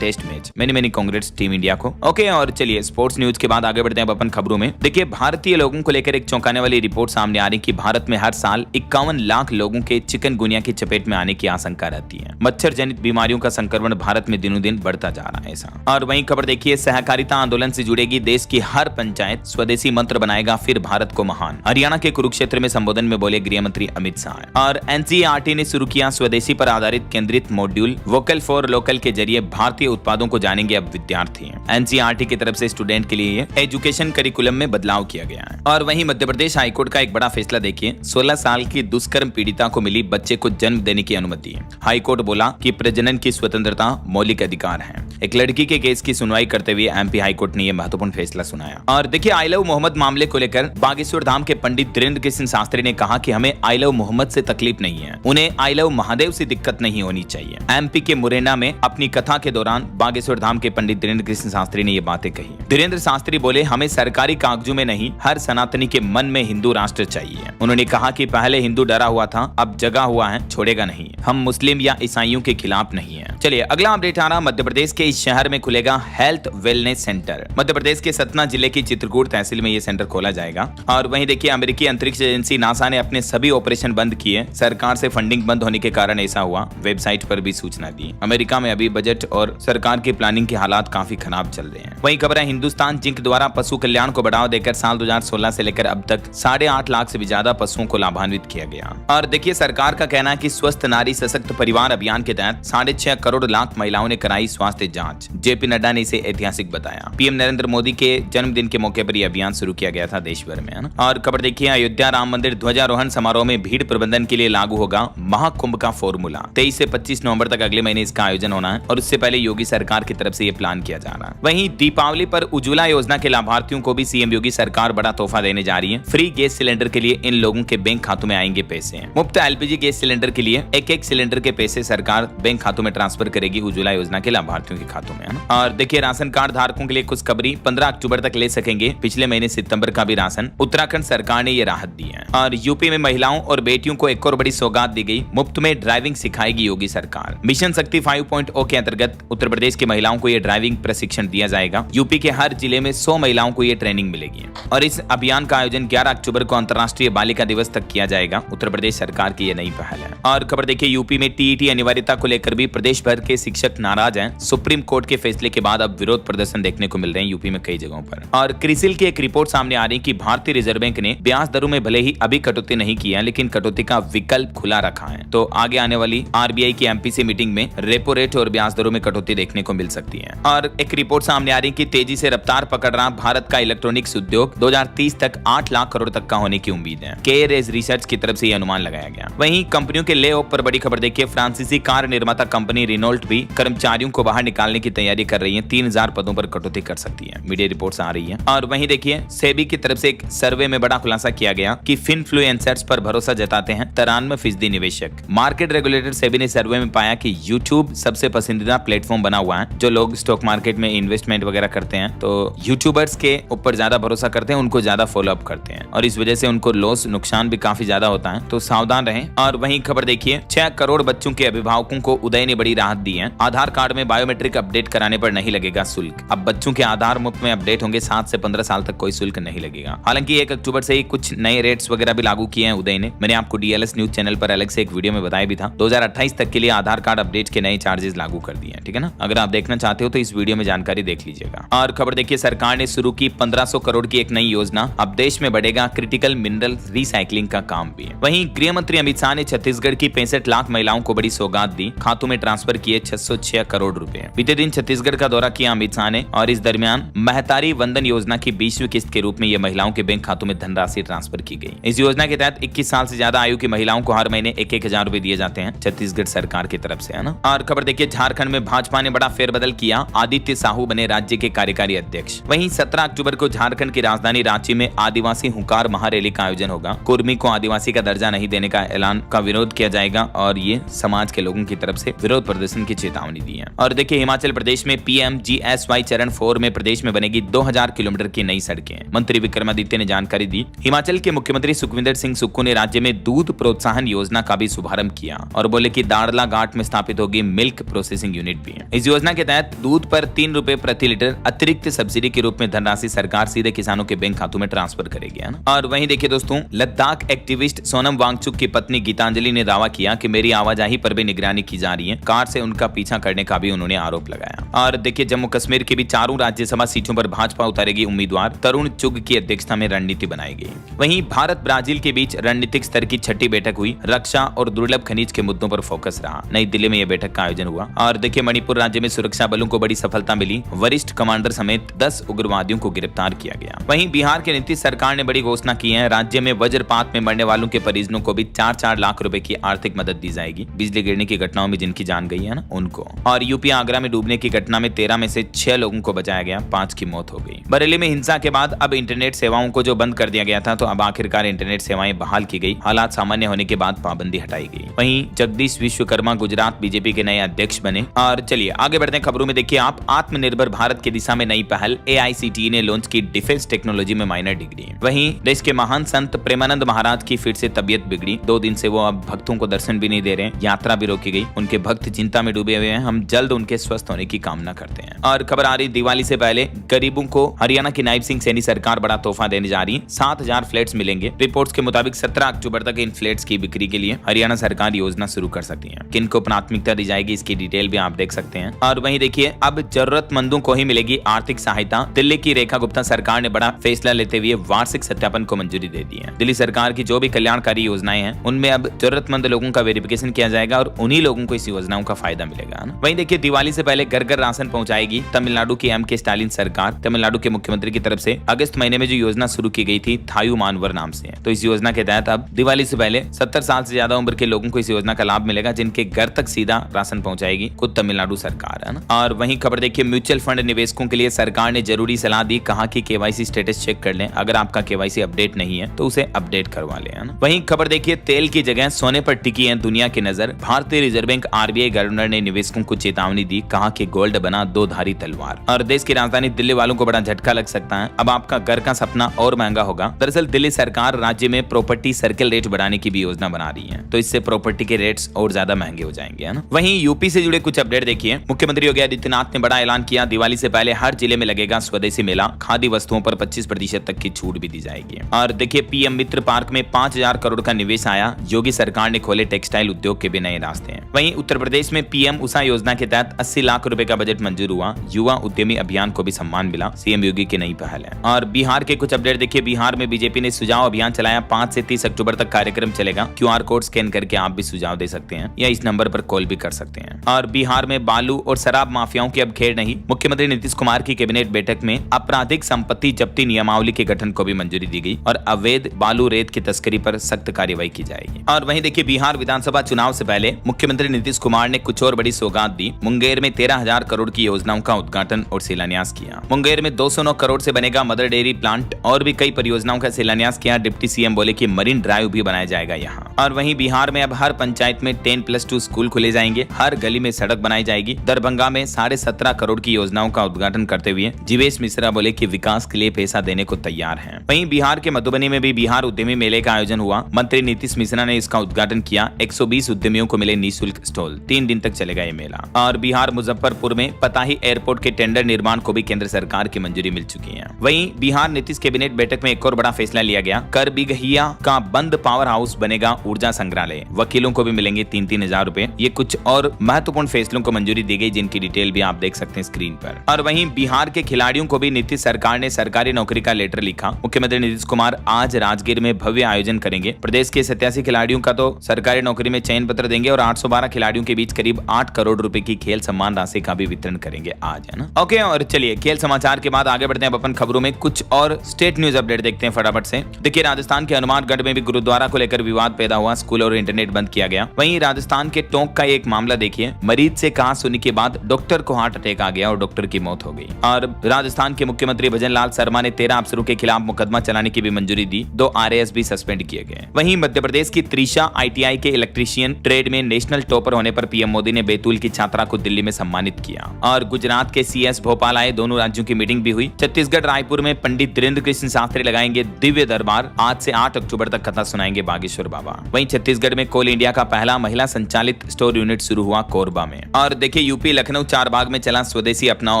test match. Many congrats team India को। ओके, और चलिए स्पोर्ट्स न्यूज के बाद आगे बढ़ते हैं अपन खबरों में। देखिए भारतीय लोगों को लेकर एक चौंकाने वाली रिपोर्ट सामने आ रही कि भारत में हर साल 51 लाख लोगों के चिकनगुनिया की चपेट में आने की आशंका रहती है। मच्छर जनित बीमारियों का संक्रमण भारत में दिनों दिन बढ़ता जा रहा है ऐसा। और वहीं खबर देखिए सहकारिता आंदोलन से जुड़ेगी देश की हर पंचायत, स्वदेशी मंत्र बनाएगा फिर भारत को महान। हरियाणा के कुरुक्षेत्र में संबोधन में बोले गृह मंत्री अमित शाह। और एनसीईआरटी ने शुरू किया स्वदेशी पर आधारित केंद्रित मॉड्यूल वोकल फॉर लोकल के जरिए भारतीय उत्पादों को जानेंगे अब विद्यार्थी। एनसीईआरटी की तरफ से स्टूडेंट के लिए एजुकेशन करिकुलम में बदलाव किया गया है। और वहीं मध्य प्रदेश हाईकोर्ट का एक बड़ा फैसला देखिए। 16 साल की दुष्कर्म पीड़िता को मिली बच्चे को जन्म देने की अनुमति। हाईकोर्ट बोला कि प्रजनन की स्वतंत्रता मौलिक अधिकार है। एक लड़की के केस की सुनवाई करते हुए एमपी हाईकोर्ट ने यह महत्वपूर्ण फैसला सुनाया। और देखिए आई लव मोहम्मद मामले को लेकर बागेश्वर धाम के पंडित धीरेन्द्र कृष्ण शास्त्री ने कहा कि हमें आई लव मोहम्मद से तकलीफ नहीं है, उन्हें आई लव महादेव से दिक्कत नहीं होनी चाहिए। एमपी के मुरैना में अपनी कथा के दौरान बागेश्वर धाम के पंडित धीरेन्द्र कृष्ण शास्त्री ने ये बातें कही। धीरेन्द्र शास्त्री बोले हमें सरकारी कागजों में नहीं, हर सनातनी के मन में हिंदू राष्ट्र चाहिए। उन्होंने कहा कि पहले हिंदू डरा हुआ था, अब जगा हुआ है, छोड़ेगा नहीं। हम मुस्लिम या ईसाइयों के खिलाफ नहीं है। चलिए अगला अपडेट आ रहा, मध्य प्रदेश के इस शहर में खुलेगा health wellness centre. Madhya Pradesh के सतना जिले की चित्रकूट तहसील में यह सेंटर खोला जाएगा। और वहीं देखिए अमेरिकी अंतरिक्ष एजेंसी नासा ने अपने सभी ऑपरेशन बंद किए। सरकार से फंडिंग बंद होने के कारण ऐसा हुआ, वेबसाइट पर भी सूचना दी। अमेरिका में अभी बजट और सरकार की प्लानिंग के हालात काफी खराब चल रहे हैं। वहीं खबर है हिंदुस्तान जिंक द्वारा पशु कल्याण को बढ़ावा देकर साल 2016 से लेकर अब तक 8.5 लाख से भी ज्यादा पशुओं को लाभान्वित किया गया। और देखिए सरकार का कहना है कि स्वस्थ नारी सशक्त परिवार अभियान के तहत 6.5 करोड़ लाख महिलाओं ने कराई स्वास्थ्य जांच। जेपी नड्डा ने इसे ऐतिहासिक बताया। पीएम नरेंद्र मोदी के जन्मदिन के मौके पर यह अभियान शुरू किया गया था देश भर में, है ना। और खबर देखिए अयोध्या राम मंदिर ध्वजारोहण समारोह में भीड़ प्रबंधन के लिए लागू होगा महाकुंभ का फॉर्मूला। 23 से 25 नवंबर तक अगले महीने इसका आयोजन होना है और उससे पहले योगी सरकार की तरफ से यह प्लान किया जा रहा है। वहीं दीपावली पर उज्ज्वला योजना के लाभार्थियों को भी सीएम योगी सरकार बड़ा तोहफा देने जा रही है। फ्री गैस सिलेंडर के लिए इन लोगों के बैंक खातों में आएंगे पैसे। मुफ्त एलपीजी गैस सिलेंडर के लिए एक सिलेंडर के पैसे सरकार बैंक खातों में ट्रांसफर करेगी उज्ज्वला योजना के लाभार्थियों के खातों में, है ना। और देखिए राशन कार्ड धारकों के लिए खुशखबरी, 15 अक्टूबर तक ले सकेंगे पिछले महीने सितंबर का भी राशन। उत्तराखंड सरकार ने ये राहत दी है। और यूपी में महिलाओं और बेटियों को एक और बड़ी सौगात दी गई, मुफ्त में ड्राइविंग सिखाएगी योगी सरकार। मिशन शक्ति 5.0 के अंतर्गत उत्तर प्रदेश की महिलाओं को यह ड्राइविंग प्रशिक्षण दिया जाएगा। यूपी के हर जिले में 100 महिलाओं को यह ट्रेनिंग मिलेगी। और इस अभियान का आयोजन 11 अक्टूबर को अंतर्राष्ट्रीय बालिका दिवस तक किया जाएगा। उत्तर प्रदेश सरकार की यह नई पहल है। और खबर देखिए यूपी में टीईटी अनिवार्यता को लेकर भी प्रदेश भर के शिक्षक नाराज हैं। सुप्रीम कोर्ट के फैसले के बाद अब विरोध प्रदर्शन देखने को मिल रहे हैं यूपी में कई जगहों पर। और क्रिसिल की एक रिपोर्ट सामने आ रही कि भारतीय रिजर्व बैंक ने ब्याज दरों में भले ही अभी कटौती नहीं की है, लेकिन कटौती का विकल्प खुला रखा है। तो आगे आने वाली आरबीआई की एमपीसी मीटिंग में रेपो रेट और ब्याज दरों में कटौती देखने को मिल सकती है। और एक रिपोर्ट सामने आ रही कि तेजी से रफ्तार पकड़ रहा भारत का इलेक्ट्रॉनिक्स उद्योग 2030 तक 8 लाख करोड़ तक का होने की उम्मीद है। केरेज रिसर्च की तरफ से यह अनुमान लगाया गया। वहीं कंपनियों के ले ऑफ पर बड़ी खबर देखिए, फ्रांसीसी कार निर्माता कंपनी रिनोल्ट भी कर्मचारियों को बाहर निकालने की तैयारी कर रही है। 3000 पदों पर कटौती कर सकती है, मीडिया रिपोर्ट्स आ रही है। और वहीं देखिए सेबी की तरफ से एक सर्वे में बड़ा खुलासा किया गया कि फिनफ्लुएंसर्स पर भरोसा जताते हैं 93% निवेशक। मार्केट रेगुलेटर सेबी ने सर्वे में पाया कि यूट्यूब सबसे पसंदीदा प्लेटफॉर्म बना हुआ है। जो लोग स्टॉक मार्केट में इन्वेस्टमेंट वगैरह करते हैं तो यूट्यूबर्स के ऊपर ज्यादा भरोसा करते हैं, उनको ज्यादा फॉलो अप करते हैं और इस वजह से उनको लॉस नुकसान भी काफी ज्यादा होता है, तो सावधान रहें। और वहीं खबर देखिए 6 करोड़ बच्चों के अभिभावकों को उदय ने बड़ी राहत दी है। आधार कार्ड में बायोमेट्रिक बायोमेट्रिक अपडेट कराने पर नहीं लगेगा शुल्क। अब बच्चों के आधार मुफ्त में अपडेट होंगे, 7 से 15 साल तक कोई शुल्क नहीं लगेगा। हालांकि 1 अक्टूबर से ही कुछ नए रेट्स वगैरह भी लागू किए हैं उदय ने। मैंने आपको डीएलएस न्यूज चैनल पर अलग से एक वीडियो में बताया भी था। 2028 तक के लिए आधार कार्ड अपडेट के नए चार्जेस लागू कर दिए हैं, ठीक है ना। अगर आप देखना चाहते हो तो इस वीडियो में जानकारी देख लीजिएगा। और खबर देखिए, सरकार ने शुरू की 1500 करोड़ की एक नई योजना। अब देश में बढ़ेगा क्रिटिकल मिनरल रिसाइकलिंग का काम भी। वहीं गृह मंत्री अमित शाह ने छत्तीसगढ़ की 65 लाख महिलाओं को बड़ी सौगात दी, खातों में ट्रांसफर किए 606 करोड़ रुपए। बीते दिन छत्तीसगढ़ का दौरा किया अमित शाह ने और इस दरमियान महतारी वंदन योजना की 20वीं किस्त के रूप में ये महिलाओं के बैंक खातों में धनराशि ट्रांसफर की गई। इस योजना के तहत 21 साल से ज्यादा आयु की महिलाओं को हर महीने 1-1 हजार रुपए दिए जाते हैं छत्तीसगढ़ सरकार की तरफ से, है ना। और खबर देखिए, झारखंड में भाजपा ने बड़ा फेरबदल किया, आदित्य साहू बने राज्य के कार्यकारी अध्यक्ष। वहीं 17 अक्टूबर को झारखंड की राजधानी रांची में आदिवासी हुंकार महारैली का आयोजन होगा। कुर्मी को आदिवासी का दर्जा नहीं देने का ऐलान का विरोध किया जाएगा और ये समाज के लोगों की तरफ से विरोध प्रदर्शन की चेतावनी दी है। और देखिए, हिमाचल प्रदेश में PMGSY चरण 4 में प्रदेश में बनेगी 2000 किलोमीटर की नई सड़कें। मंत्री विक्रमादित्य ने जानकारी दी। हिमाचल के मुख्यमंत्री सुखविंदर सिंह सुक्खू ने राज्य में दूध प्रोत्साहन योजना का भी शुभारंभ किया और बोले कि दाड़ला घाट में स्थापित होगी मिल्क प्रोसेसिंग यूनिट भी है। इस योजना के तहत दूध पर 3 रुपए प्रति लीटर अतिरिक्त सब्सिडी के रूप में धनराशि सरकार सीधे किसानों के बैंक खातों में ट्रांसफर करेगी, है ना। और वहीं देखिए दोस्तों, लद्दाख एक्टिविस्ट सोनम वांगचुक की पत्नी गीतांजलि ने दावा किया कि मेरी आवाजाही पर भी निगरानी की जा रही है। कार से उनका पीछा करने का भी उन्होंने आरोप लगाया। और देखिए, जम्मू कश्मीर की भी 4 राज्यसभा सीटों पर भाजपा उतारेगी उम्मीदवार, तरुण चुग की अध्यक्षता में रणनीति बनाई गई। वहीं भारत ब्राजील के बीच रणनीतिक स्तर की 6ठी बैठक हुई। रक्षा और दुर्लभ खनिज के मुद्दों पर फोकस रहा। नई दिल्ली में यह बैठक का आयोजन हुआ। और देखिए, मणिपुर राज्य में सुरक्षा बलों को बड़ी सफलता मिली, वरिष्ठ कमांडर समेत 10 उग्रवादियों को गिरफ्तार किया गया। वहीं बिहार के नीतीश सरकार ने बड़ी घोषणा की है। राज्य में वज्रपात में मरने वालों के परिजनों को भी 4-4 लाख रुपए की आर्थिक मदद दी जाएगी। बिजली गिरने की घटनाओं में जिनकी जान गई है ना, उनको। और यूपी आगरा में डूबने की घटना में 13 में से 6 लोगों को बचाया गया, 5 की मौत हो गई। बरेली में हिंसा के बाद अब इंटरनेट सेवाओं को जो बंद कर दिया गया था, तो अब आखिरकार इंटरनेट सेवाएं बहाल की गई। हालात सामान्य होने के बाद पाबंदी हटाई गई। वहीं जगदीश विश्वकर्मा गुजरात बीजेपी के नए अध्यक्ष बने। और चलिए आगे बढ़ते हैं खबरों में। देखिए आप, आत्मनिर्भर भारत की दिशा में नई पहल, AICTE ने लॉन्च की डिफेंस टेक्नोलॉजी में माइनर डिग्री। वहीं देश के महान संत प्रेमानंद महाराज की फिर से तबियत बिगड़ी। 2 दिन से वो अब भक्तों को दर्शन भी नहीं दे रहे हैं, यात्रा भी रोकी गई। उनके भक्त चिंता में डूबे हुए हैं। हम जल्द उनके स्वस्थ होने की कामना करते हैं। और खबर आ रही, दिवाली से पहले गरीबों को हरियाणा की नायब सिंह सैनी सरकार बड़ा तोहफा देने जा रही है। 7000 फ्लैट्स मिलेंगे। रिपोर्ट्स के मुताबिक 17 अक्टूबर तक इन फ्लैट्स की बिक्री के लिए हरियाणा सरकार योजना शुरू कर सकती है। किनको प्राथमिकता दी जाएगी, इसकी डिटेल भी आप देख सकते हैं। और वहीं देखिए, अब जरूरतमंदों को ही मिलेगी आर्थिक सहायता। दिल्ली की रेखा गुप्ता सरकार ने बड़ा फैसला लेते हुए वार्षिक सत्यापन को मंजूरी दे दी है। दिल्ली सरकार की जो भी कल्याणकारी योजनाएं हैं, उनमें अब जरूरतमंद लोगों का वेरिफिकेशन किया जाएगा और उन्हीं लोगों को इस योजनाओं का फायदा मिलेगा। वहीं देखिए, दिवाली से पहले घर घर राशन पहुंचाएगी तमिलनाडु की MK स्टालिन सरकार। तमिलनाडु के मुख्यमंत्री की तरफ से अगस्त महीने में जो योजना शुरू की गई थी, थायु मानवर नाम से, तो इस योजना के तहत अब दिवाली से पहले 70 साल से ज्यादा उम्र के लोगों को इस योजना का लाभ मिलेगा, जिनके घर तक सीधा राशन पहुंचाएगी खुद तमिलनाडु सरकार, है ना। और वहीं खबर देखिए, म्यूचुअल फंड निवेशकों के लिए सरकार ने जरूरी सलाह दी। कहा कि KYC स्टेटस चेक कर लें। अगर आपका KYC अपडेट नहीं है तो उसे अपडेट करवा लें, है ना। वहीं खबर देखिए, तेल की जगह सोने पर टिकी है दुनिया की नजर। भारतीय रिजर्व बैंक RBI गवर्नर ने निवेशकों को चेतावनी दी। कहा कि गोल्ड बना 2 धारी तलवार। और देश की राजधानी दिल्ली वालों को बड़ा झटका लग सकता है। अब आपका घर का सपना और महंगा होगा। दरअसल दिल्ली सरकार राज्य में प्रॉपर्टी सर्किल रेट बढ़ाने की भी योजना बना रही है, तो इससे प्रॉपर्टी के रेट्स और ज्यादा महंगे हो जाएंगे, है ना। वहीं यूपी से जुड़े कुछ अपडेट देखिए। मुख्यमंत्री योगी आदित्यनाथ ने बड़ा ऐलान किया। दिवाली से पहले हर जिले में लगेगा स्वदेशी मेला। खादी वस्तुओं पर 25% तक की छूट भी दी जाएगी। और देखिए, PM मित्र पार्क में 5000 करोड़ का निवेश आया। योगी सरकार ने खोले टेक्सटाइल उद्योग के भी नए रास्ते हैं। वहीं उत्तर प्रदेश में PM उषा योजना के तहत 80 लाख रुपए का बजट मंजूर हुआ। युवा उद्यमी अभियान को भी सम्मान मिला। CM योगी की नई पहल है। और बिहार के कुछ अपडेट देखिए। बिहार में बीजेपी ने सुझाव अभियान चलाया। 5 से 30 अक्टूबर तक कार्यक्रम चलेगा। QR कोड स्कैन करके आप भी सुझाव दे सकते हैं या इस नंबर पर कॉल भी कर सकते हैं। और बिहार में बालू और शराब माफियाओं की अब खेर नहीं। मुख्यमंत्री नीतीश कुमार की कैबिनेट बैठक में आपराधिक संपत्ति जब्ती नियमावली के गठन को भी मंजूरी दी गई और अवैध बालू रेत की तस्करी पर सख्त कार्रवाई की जाएगी। और वहीं देखिए, बिहार विधानसभा चुनाव से पहले मुख्यमंत्री नीतीश कुमार ने कुछ और बड़ी सौगात दी। मुंगेर में 13,000 करोड़ की योजनाओं का उद्घाटन और शिलान्यास किया। मुंगेर में 209 करोड़ से बनेगा मदर डेयरी प्लांट और भी कई परियोजनाओं का शिलान्यास किया। डिप्टी CM बोले कि मरीन ड्राइव भी बनाया जाएगा यहाँ। और वहीं बिहार में अब हर पंचायत में 10+2 स्कूल खुले जाएंगे। हर गली में सड़क बनाई जाएगी। दरभंगा में 17.5 करोड़ की योजनाओं का उद्घाटन करते हुए जीवेश मिश्रा बोले कि विकास के लिए पैसा देने को तैयार हैं। वहीं बिहार के मधुबनी में भी बिहार उद्यमी मेले का आयोजन हुआ। मंत्री नीतीश मिश्रा ने इसका उद्घाटन किया। 120 उद्यमियों को मिले निःशुल्क स्टॉल। 3 दिन तक चलेगा ये मेला। और बिहार मुजफ्फरपुर में पताही एयरपोर्ट के टेंडर निर्माण को भी केंद्र सरकार की मंजूरी मिल चुकी है। वहीं बिहार नीतीश कैबिनेट बैठक में एक और बड़ा फैसला लिया गया। कर बिगहिया का बंद पावर हाउस बनेगा ऊर्जा संग्रहालय, वकीलों को भी मिलेंगे 3-3 हजार रुपए। ये कुछ और महत्वपूर्ण फैसलों को मंजूरी दी गई, जिनकी डिटेल भी आप देख सकते हैं स्क्रीन पर। और वहीं बिहार के खिलाड़ियों को भी नीतीश सरकार ने सरकारी नौकरी का लेटर लिखा। मुख्यमंत्री नीतीश कुमार आज राजगीर में भव्य आयोजन करेंगे। प्रदेश के 87 खिलाड़ियों का तो सरकारी नौकरी में चयन पत्र देंगे और 812 खिलाड़ियों के बीच करीब 8 करोड़ रुपए की खेल सम्मान राशि का भी वितरण करेंगे आज, है ना। ओके, और चलिए खेल समाचार के बाद आगे बढ़ते हैं अपन खबरों में। कुछ और स्टेट न्यूज अपडेट देखते हैं फटाफट से। देखिए, राजस्थान के हनुमानगढ़ में भी गुरुद्वारा को लेकर विवाद पैदा हुआ, स्कूल और इंटरनेट बंद किया गया। वहीं राजस्थान के टोंक का एक मामला देखिए, मरीज से कहा सुनी के बाद डॉक्टर को हार्ट अटैक आ गया और डॉक्टर की मौत हो गई। और राजस्थान के मुख्यमंत्री भजनलाल शर्मा ने 13 अफसरों के खिलाफ मुकदमा चलाने की भी मंजूरी दी। 2 RAS भी सस्पेंड किए गए। वहीं मध्य प्रदेश की त्रिशा ITI के इलेक्ट्रीशियन ट्रेड में नेशनल टॉपर होने पर पीएम मोदी ने बैतूल की छात्रा को दिल्ली में सम्मानित किया। और गुजरात के CS भोपाल आए, दोनों राज्यों की मीटिंग भी हुई। छत्तीसगढ़ रायपुर में पंडित धीरेन्द्र कृष्ण शास्त्री लगाएंगे दिव्य दरबार। आज से 8 अक्टूबर तक कथा सुनाएंगे बागेश्वर बाबा। वहीं छत्तीसगढ़ में कोल इंडिया का पहला महिला संचालित स्टोर यूनिट शुरू हुआ कोरबा में। और देखिए, यूपी लखनऊ चारबाग में चला स्वदेशी अपनाओ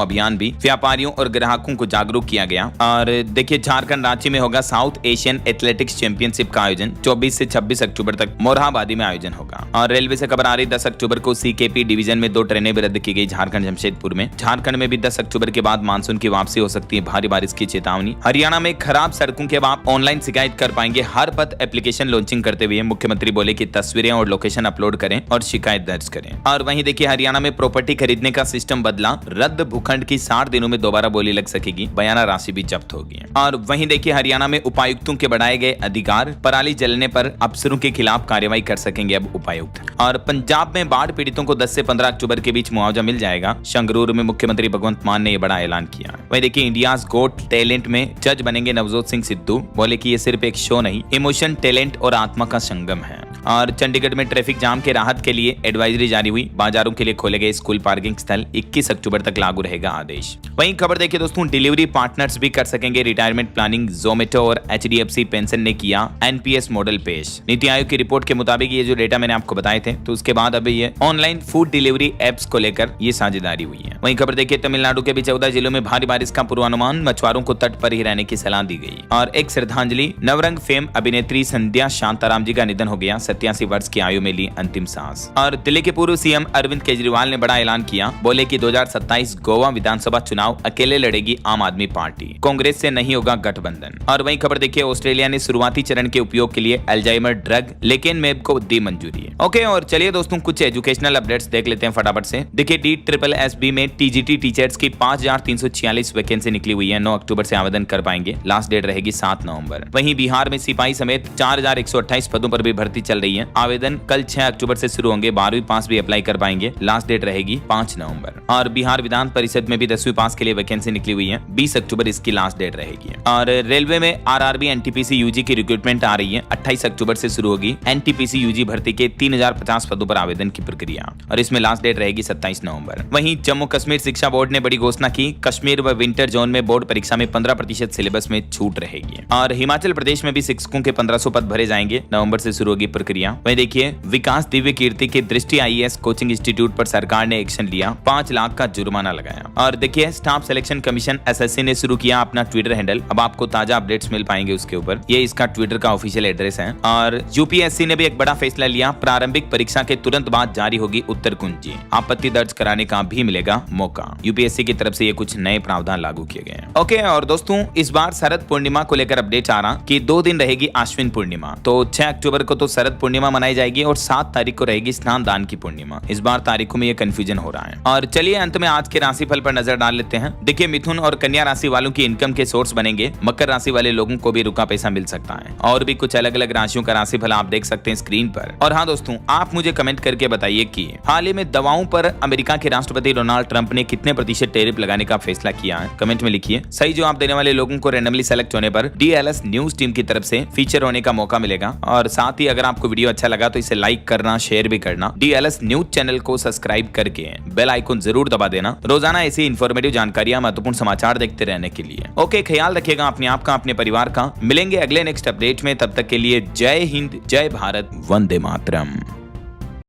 अभियान भी, व्यापारियों और ग्राहकों को जागरूक किया गया। और देखिए, झारखंड रांची में होगा साउथ एशियन एथलेटिक्स चैंपियनशिप का आयोजन। 24 से 26 अक्टूबर तक मोरहाबादी में आयोजन होगा। और रेलवे से खबर आ रही 10 अक्टूबर को CKP डिवीजन में 2 ट्रेनें भी रद्द की गई झारखंड जमशेदपुर में। झारखंड में भी 10 अक्टूबर के बाद मानसून की वापसी हो सकती है, भारी बारिश की चेतावनी। हरियाणा में खराब सड़कों के बाद ऑनलाइन शिकायत कर पाएंगे। हर पथ एप्लीकेशन लॉन्चिंग करते हुए मुख्यमंत्री बोले कि तस्वीरें और लोकेशन अपलोड करें और शिकायत दर्ज करें। और वहीं देखिए, हरियाणा में प्रॉपर्टी खरीदने का सिस्टम बदला, रद्द भूखंड की 60 दिनों में दोबारा बोली लग सकेगी, बयाना राशि भी जब्त होगी। और वहीं देखिए, हरियाणा में उपायुक्तों के बढ़ाए गए अधिकार, पराली जलने पर अफसरों के खिलाफ कार्रवाई कर सकेंगे अब उपायुक्त। और पंजाब में बाढ़ पीड़ितों को 10 से 15 अक्टूबर के बीच मुआवजा मिल जाएगा। संगरूर में मुख्यमंत्री भगवंत मान ने यह बड़ा ऐलान किया। वहीं देखिए, इंडियाज गोट टैलेंट में जज बनेंगे नवजोत सिंह सिद्धू, बोले कि ये सिर्फ एक शो नहीं, इमोशन, टैलेंट और आत्मा का संगम है। और चंडीगढ़ में ट्रैफिक जाम के राहत के लिए एडवाइजरी जारी हुई। बाजारों के लिए खोले गए स्कूल पार्किंग स्थल, 21 अक्टूबर तक लागू रहेगा आदेश। वहीं खबर देखिए दोस्तों, डिलीवरी पार्टनर्स भी कर सकेंगे रिटायरमेंट प्लानिंग। जोमेटो और HDFC पेंशन ने किया NPS मॉडल पेश। नीति आयोग की रिपोर्ट के मुताबिक ये जो डेटा मैंने आपको बताए थे, तो उसके बाद अभी ये ऑनलाइन फूड डिलीवरी एप्स को लेकर ये साझेदारी हुई है। वहीं खबर देखिए, तमिलनाडु के भी 14 जिलों में भारी बारिश का पूर्वानुमान, मछुआरों को तट पर ही रहने की सलाह दी गई। और एक श्रद्धांजलि, नवरंग फेम अभिनेत्री संध्या शांताराम जी का निधन हो गया, 87 वर्ष की आयु में ली अंतिम सांस। और दिल्ली के पूर्व CM अरविंद केजरीवाल ने बड़ा ऐलान किया, बोले कि 2027 गोवा विधानसभा चुनाव अकेले लड़ेगी आम आदमी पार्टी, कांग्रेस से नहीं होगा गठबंधन। और वहीं खबर देखिए, ऑस्ट्रेलिया ने शुरुआती चरण के उपयोग के लिए अल्जाइमर ड्रग लेकेनमेब को दी मंजूरी। ओके, और चलिए दोस्तों, कुछ एजुकेशनल अपडेट्स देख लेते हैं फटाफट से। देखिए, DSSB में TGT टीचर्स की 5346 वैकेंसी निकली हुई है। 9 अक्टूबर से आवेदन कर पाएंगे, लास्ट डेट रहेगी 7 नवंबर। वहीं बिहार में सिपाही समेत 4128 पदों पर भी भर्ती चल रही है। आवेदन कल 6 अक्टूबर से शुरू होंगे। 12वीं पास भी अप्लाई कर पाएंगे, लास्ट डेट रहेगी 5 नवंबर। और बिहार विधान परिषद में भी 10वीं पास के लिए वैकेंसी निकली हुई है, 20 अक्टूबर इसकी लास्ट डेट रहेगी। और रेलवे में RRB NTPC UG की रिक्रूटमेंट आ रही है, 28 अक्टूबर से शुरू होगी। NTPC UG भर्ती के 3050 पदों पर आवेदन की प्रक्रिया, और इसमें लास्ट डेट रहेगी 27 नवंबर। वहीं जम्मू कश्मीर शिक्षा बोर्ड ने बड़ी घोषणा की, कश्मीर व विंटर जोन में बोर्ड परीक्षा में 15% सिलेबस में छूट रहेगी। और हिमाचल प्रदेश में भी शिक्षकों के 1500 पद भरे जाएंगे, नवंबर से शुरू होगी प्रक्रिया। वहीं देखिए, विकास दिव्य कीर्ति के दृष्टि IAS कोचिंग इंस्टीट्यूट पर सरकार ने एक्शन लिया, 5 लाख का जुर्माना लगाया। और देखिए, स्टाफ सिलेक्शन कमीशन SSC ने शुरू किया अपना ट्विटर हैंडल, अब आपको ताजा अपडेट्स मिल पाएंगे उसके ऊपर, ये इसका ट्विटर का ऑफिशियल एड्रेस है। और UPSC ने भी एक बड़ा फैसला लिया, प्रारंभिक परीक्षा के तुरंत बाद जारी होगी उत्तर कुंजी, आपत्ति दर्ज कराने का भी मिलेगा मौका। UPSC की तरफ से ये कुछ नए प्रावधान लागू किए गए हैं। ओके, और दोस्तों, इस बार शरद पूर्णिमा को लेकर अपडेट आ रहा कि 2 दिन रहेगी आश्विन पूर्णिमा। तो 6 अक्टूबर को तो शरद पूर्णिमा मनाई जाएगी और 7 तारीख को रहेगी स्नान दान की पूर्णिमा। इस बार तारीखों में ये कंफ्यूजन हो रहा है। और चलिए अंत में आज के राशिफल पर नजर डाल लेते हैं। देखिए, मिथुन और कन्या राशि वालों की इनकम के सोर्स बनेंगे। मकर राशि वाले लोगों को भी रुका पैसा मिल सकता है। और भी कुछ अलग अलग राशियों का राशिफल आप देख सकते हैं स्क्रीन पर। और हाँ दोस्तों, आप मुझे कमेंट करके बताइए कि हाल ही में दवाओं पर अमेरिका के राष्ट्रपति डोनाल्ड ट्रंप ने कितने प्रतिशत टैरिफ लगाने का फैसला किया है, कमेंट में लिखिए। सही जवाब देने वाले लोगों को रैंडमली सेलेक्ट होने पर DLS न्यूज टीम की तरफ से फीचर होने का मौका मिलेगा। और साथ ही अगर आपको वीडियो अच्छा लगा तो इसे लाइक करना, शेयर भी करना। DLS न्यूज चैनल को सब्सक्राइब करके बेल आइकन जरूर दबा देना, रोजाना ऐसी इंफॉर्मेटिव जानकारियां, महत्वपूर्ण समाचार देखते रहने के लिए। ओके, ख्याल रखिएगा अपने आप का, अपने परिवार का। मिलेंगे अगले नेक्स्ट अपडेट में, तब तक के लिए जय हिंद, जय भारत, वंदे मातरम।